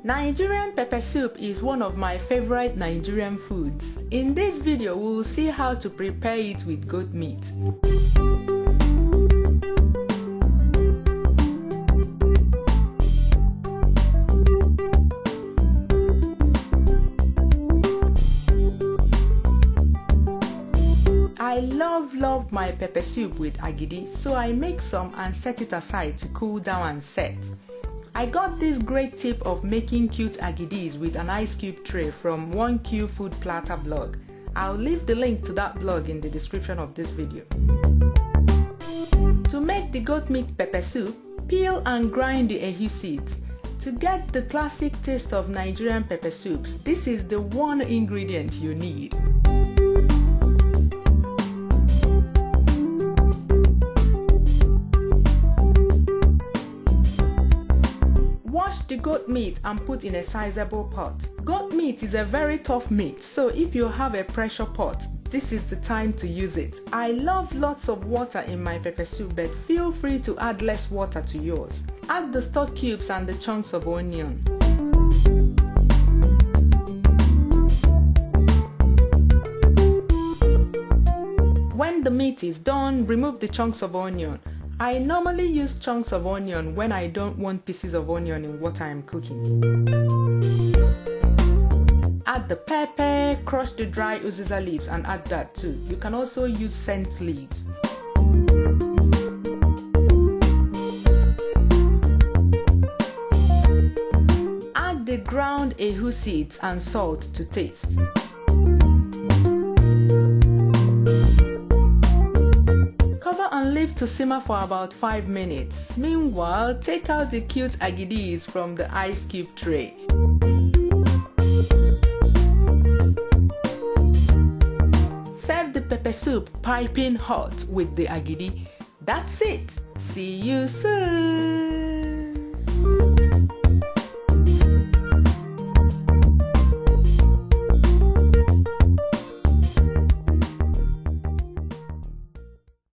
Nigerian pepper soup is one of my favorite Nigerian foods. In this video, we will see how to prepare it with goat meat. I love my pepper soup with agidi, so I make some and set it aside to cool down and set. I got this great tip of making cute agidis with an ice cube tray from 1Q Food Platter blog. I'll leave the link to that blog in the description of this video. To make the goat meat pepper soup, peel and grind the ehu seeds. To get the classic taste of Nigerian pepper soups, this is the one ingredient you need. Wash the goat meat and put in a sizable pot. Goat meat is a very tough meat, so if you have a pressure pot, this is the time to use it. I love lots of water in my pepper soup, but feel free to add less water to yours. Add the stock cubes and the chunks of onion. When the meat is done, remove the chunks of onion. I normally use chunks of onion when I don't want pieces of onion in what I am cooking. Add the pepper, crush the dry Uziza leaves and add that too. You can also use scent leaves. Add the ground ehu seeds and salt to taste. And leave to simmer for about 5 minutes. Meanwhile, take out the cute agidis from the ice cube tray. Serve the pepper soup piping hot with the agidi. That's it. See you soon.